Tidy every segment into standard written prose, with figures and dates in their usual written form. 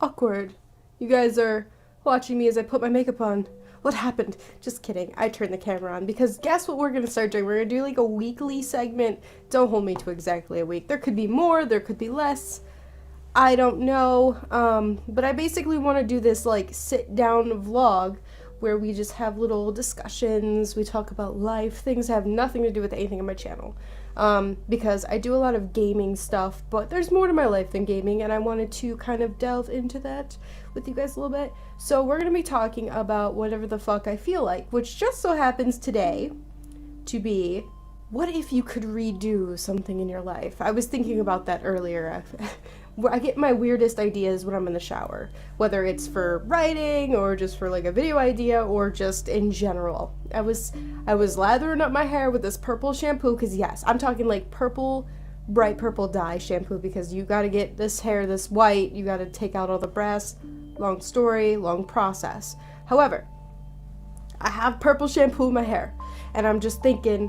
Awkward. You guys are watching me as I put my makeup on. What happened? Just kidding. I turned the camera on because guess what we're going to start doing? We're going to do like a weekly segment. Don't hold me to exactly a week. There could be more, there could be less. I don't know. But I basically want to do this like sit down vlog where we just have little discussions. We talk about life, things that have nothing to do with anything on my channel. Because I do a lot of gaming stuff, but there's more to my life than gaming, and I wanted to kind of delve into that with you guys a little bit. So we're going to be talking about whatever the fuck I feel like, which just so happens today to be, what if you could redo something in your life? I was thinking about that earlier. I get my weirdest ideas when I'm in the shower, whether it's for writing or just for like a video idea or just in general. I was lathering up my hair with this purple shampoo because yes, I'm talking like purple, bright purple dye shampoo because you gotta get this hair this white, you gotta take out all the brass, long story, long process. However, I have purple shampoo in my hair and I'm just thinking,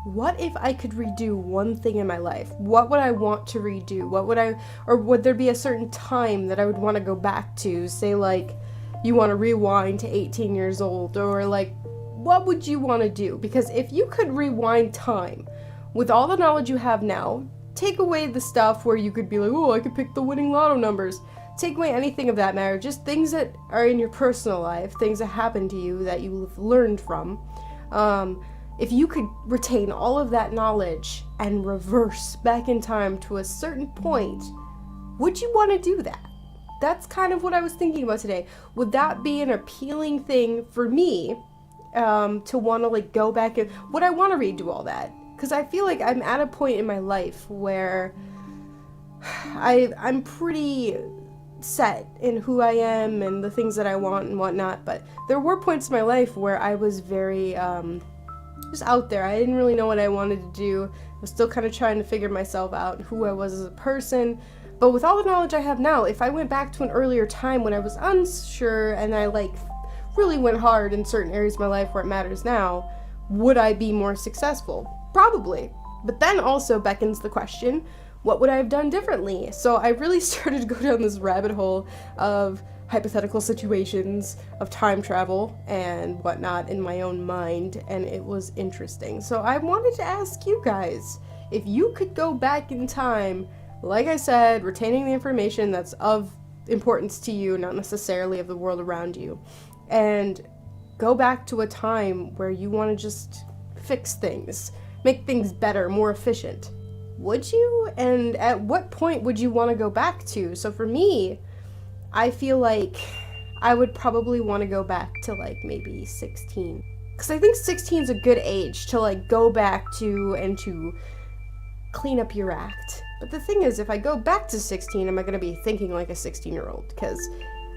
what if I could redo one thing in my life? What would I want to redo? Or would there be a certain time that I would want to go back to? Say like, you want to rewind to 18 years old, or like, what would you want to do? Because if you could rewind time with all the knowledge you have now, take away the stuff where you could be like, oh, I could pick the winning lotto numbers. Take away anything of that matter, just things that are in your personal life, things that happen to you that you've learned from. If you could retain all of that knowledge and reverse back in time to a certain point, would you want to do that? That's kind of what I was thinking about today. Would that be an appealing thing for me to want to like go back and would I want to redo all that? Because I feel like I'm at a point in my life where I'm pretty set in who I am and the things that I want and whatnot, but there were points in my life where I was very just out there. I didn't really know what I wanted to do. I was still kind of trying to figure myself out, who I was as a person. But with all the knowledge I have now, if I went back to an earlier time when I was unsure and I like really went hard in certain areas of my life where it matters now, would I be more successful? Probably. But then also beckons the question, what would I have done differently? So I really started to go down this rabbit hole of hypothetical situations of time travel and whatnot in my own mind, and it was interesting. So I wanted to ask you guys, if you could go back in time, like I said, retaining the information that's of importance to you, not necessarily of the world around you, and go back to a time where you want to just fix things, make things better, more efficient, would you? And at what point would you want to go back to? So for me, I feel like I would probably want to go back to like maybe 16. Because I think 16 is a good age to like go back to and to clean up your act. But the thing is, if I go back to 16, am I going to be thinking like a 16-year-old? Because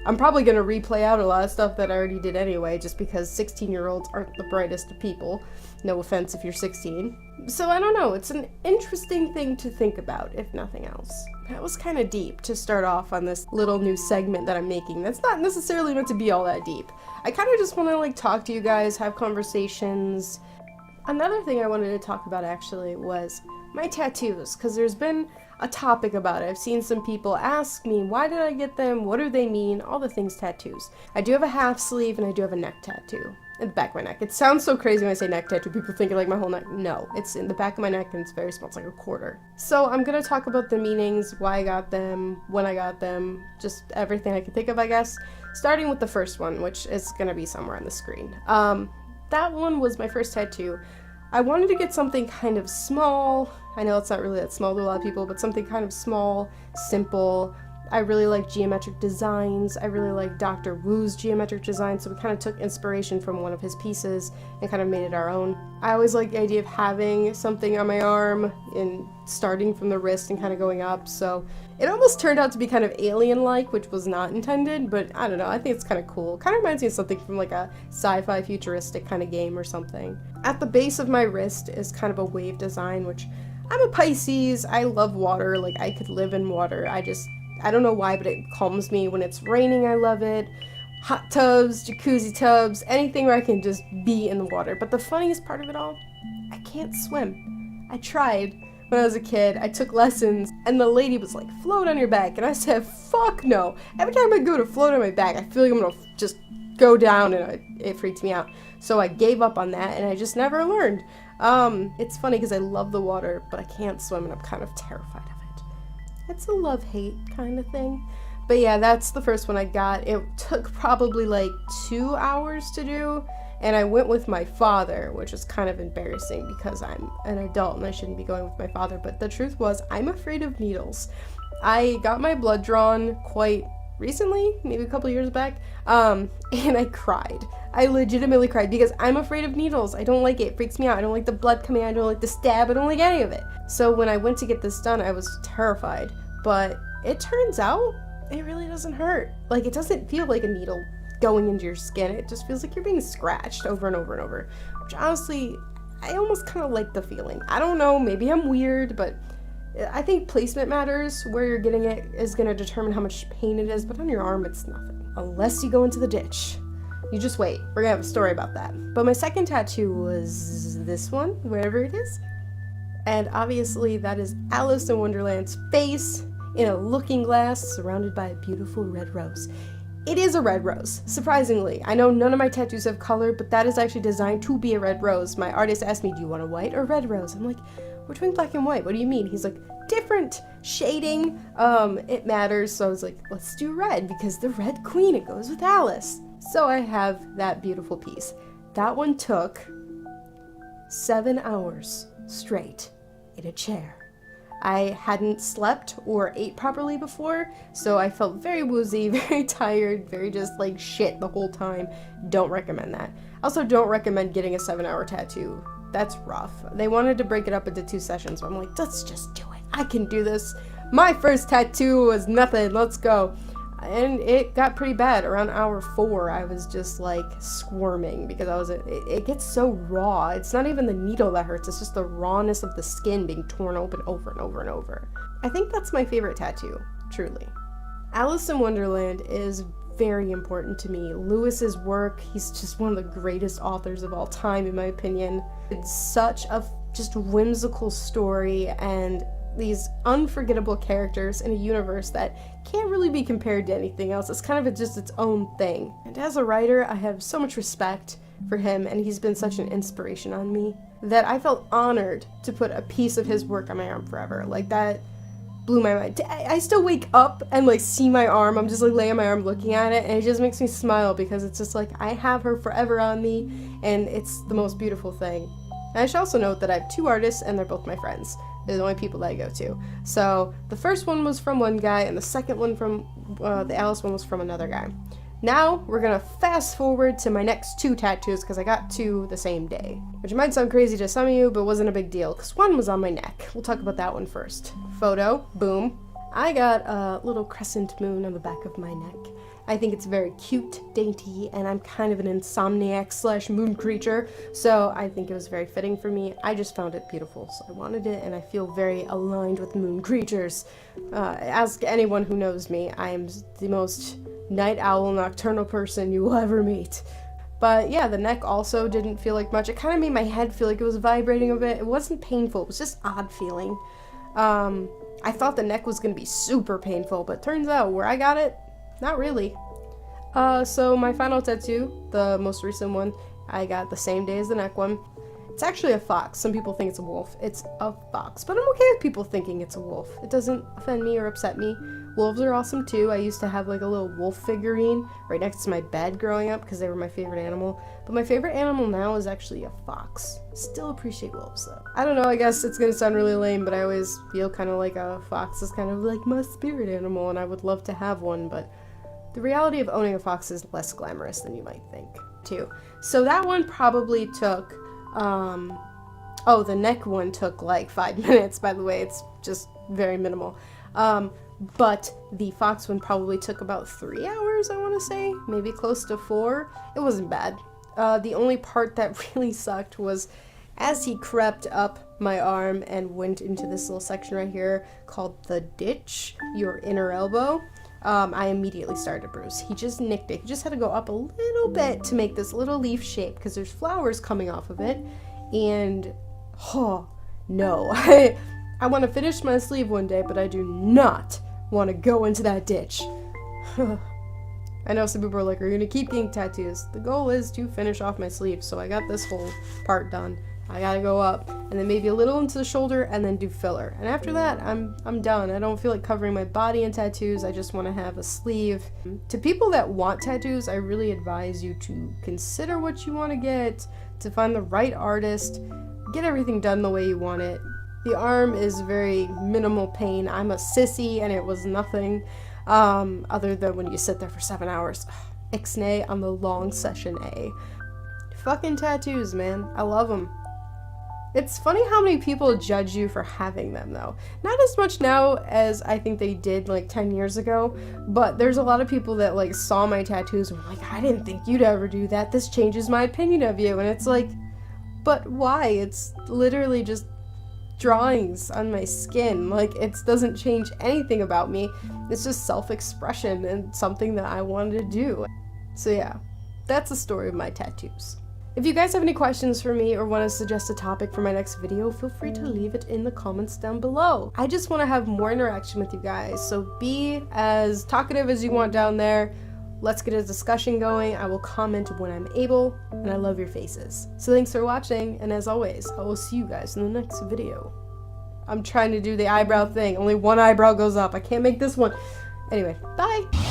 I'm probably going to replay out a lot of stuff that I already did anyway, just because 16-year-olds aren't the brightest of people. No offense if you're 16. So I don't know, it's an interesting thing to think about, if nothing else. That was kind of deep to start off on this little new segment that I'm making. That's not necessarily meant to be all that deep. I kind of just want to like talk to you guys, have conversations. Another thing I wanted to talk about actually was my tattoos, because there's been a topic about it. I've seen some people ask me, why did I get them? What do they mean? All the things tattoos. I do have a half sleeve and I do have a neck tattoo. In the back of my neck. It sounds so crazy when I say neck tattoo. People think like my whole neck. No, it's in the back of my neck and it's very small. It's like a quarter. So I'm going to talk about the meanings, why I got them, when I got them, just everything I can think of, I guess. Starting with the first one, which is going to be somewhere on the screen. That one was my first tattoo. I wanted to get something kind of small. I know it's not really that small to a lot of people, but something kind of small, simple. I really like geometric designs. I really like Dr. Wu's geometric design, so we kind of took inspiration from one of his pieces and kind of made it our own. I always like the idea of having something on my arm and starting from the wrist and kind of going up, so it almost turned out to be kind of alien-like, which was not intended, but I don't know, I think it's kind of cool. Kind of reminds me of something from like a sci-fi futuristic kind of game or something. At the base of my wrist is kind of a wave design, which I'm a Pisces. I love water. Like, I could live in water. I don't know why, but it calms me. When it's raining, I love it. Hot tubs, jacuzzi tubs, anything where I can just be in the water. But the funniest part of it all, I can't swim. I tried when I was a kid, I took lessons, and the lady was like, float on your back, and I said, fuck no. Every time I go to float on my back, I feel like I'm gonna just go down, and it freaks me out. So I gave up on that, and I just never learned. It's funny because I love the water, but I can't swim, and I'm kind of terrified of it. It's a love-hate kind of thing. But yeah, that's the first one I got. It took probably like 2 hours to do, and I went with my father, which is kind of embarrassing because I'm an adult and I shouldn't be going with my father. But the truth was, I'm afraid of needles. I got my blood drawn quite recently, maybe a couple years back, and I cried. I legitimately cried because I'm afraid of needles. I don't like it. It freaks me out. I don't like the blood coming out. I don't like the stab. I don't like any of it. So when I went to get this done, I was terrified. But it turns out it really doesn't hurt. Like, it doesn't feel like a needle going into your skin. It just feels like you're being scratched over and over and over, which honestly, I almost kind of like the feeling. I don't know, maybe I'm weird, but I think placement matters. Where you're getting it is going to determine how much pain it is, but on your arm, it's nothing. Unless you go into the ditch. You just wait. We're going to have a story about that. But my second tattoo was this one, wherever it is. And obviously that is Alice in Wonderland's face in a looking glass surrounded by a beautiful red rose. It is a red rose, surprisingly. I know none of my tattoos have color, but that is actually designed to be a red rose. My artist asked me, do you want a white or red rose? I'm like, we're doing black and white. What do you mean? He's like, different shading. It matters. So I was like, let's do red because the Red Queen, it goes with Alice. So I have that beautiful piece. That one took 7 hours straight in a chair. I hadn't slept or ate properly before, so I felt very woozy, very tired, very just like shit the whole time. Don't recommend that. Also, don't recommend getting a 7-hour tattoo. That's rough. They wanted to break it up into 2 sessions, so I'm like, let's just do it. I can do this. My first tattoo was nothing. Let's go. And it got pretty bad. Around hour 4, I was just like squirming because it gets so raw. It's not even the needle that hurts, it's just the rawness of the skin being torn open over and over and over. I think that's my favorite tattoo, truly. Alice in Wonderland is very important to me. Lewis's work, he's just one of the greatest authors of all time, in my opinion. It's such a just whimsical story and these unforgettable characters in a universe that can't really be compared to anything else. It's kind of just its own thing. And as a writer, I have so much respect for him, and he's been such an inspiration on me that I felt honored to put a piece of his work on my arm forever. Like, that blew my mind. I still wake up and like see my arm. I'm just like laying on my arm looking at it, and it just makes me smile because it's just like I have her forever on me, and it's the most beautiful thing. And I should also note that I have 2 artists, and they're both my friends. They're the only people that I go to. So the first one was from one guy, and the second one from the Alice one was from another guy. Now we're gonna fast forward to my next 2 tattoos because I got 2 the same day, which might sound crazy to some of you, but wasn't a big deal because one was on my neck. We'll talk about that one first. Photo, boom. I got a little crescent moon on the back of my neck. I think it's very cute, dainty, and I'm kind of an insomniac / moon creature, so I think it was very fitting for me. I just found it beautiful, so I wanted it, and I feel very aligned with moon creatures. Ask anyone who knows me, I am the most night owl, nocturnal person you will ever meet. But yeah, the neck also didn't feel like much. It kind of made my head feel like it was vibrating a bit. It wasn't painful, it was just odd feeling. I thought the neck was going to be super painful, but turns out where I got it, not really. So my final tattoo, the most recent one, I got the same day as the neck one. It's actually a fox. Some people think it's a wolf. It's a fox, but I'm okay with people thinking it's a wolf. It doesn't offend me or upset me. Wolves are awesome too. I used to have like a little wolf figurine right next to my bed growing up because they were my favorite animal. But my favorite animal now is actually a fox. Still appreciate wolves though. I don't know, I guess it's gonna sound really lame, but I always feel kind of like a fox is kind of like my spirit animal, and I would love to have one, but the reality of owning a fox is less glamorous than you might think, too. So that one probably took, the neck one took like 5 minutes, by the way. It's just very minimal. But the fox one probably took about 3 hours, I want to say. Maybe close to 4. It wasn't bad. The only part that really sucked was as he crept up my arm and went into this little section right here called the ditch, your inner elbow. I immediately started to bruise. He just nicked it. He just had to go up a little bit to make this little leaf shape because there's flowers coming off of it. And, oh, no. I want to finish my sleeve one day, but I do not want to go into that ditch. I know some people are like, are you gonna keep getting tattoos? The goal is to finish off my sleeve, so I got this whole part done. I gotta go up, and then maybe a little into the shoulder, and then do filler. And after that, I'm done. I don't feel like covering my body in tattoos. I just want to have a sleeve. To people that want tattoos, I really advise you to consider what you want to get, to find the right artist, get everything done the way you want it. The arm is very minimal pain. I'm a sissy, and it was nothing other than when you sit there for 7 hours. Ixnay on the long session A. Fucking tattoos, man. I love them. It's funny how many people judge you for having them, though. Not as much now as I think they did, like, 10 years ago, but there's a lot of people that, like, saw my tattoos and were like, I didn't think you'd ever do that. This changes my opinion of you. And it's like, but why? It's literally just drawings on my skin. Like, it doesn't change anything about me. It's just self-expression and something that I wanted to do. So yeah, that's the story of my tattoos. If you guys have any questions for me or want to suggest a topic for my next video, feel free to leave it in the comments down below. I just want to have more interaction with you guys, so be as talkative as you want down there. Let's get a discussion going. I will comment when I'm able, and I love your faces. So thanks for watching, and as always, I will see you guys in the next video. I'm trying to do the eyebrow thing. Only one eyebrow goes up. I can't make this one. Anyway, bye!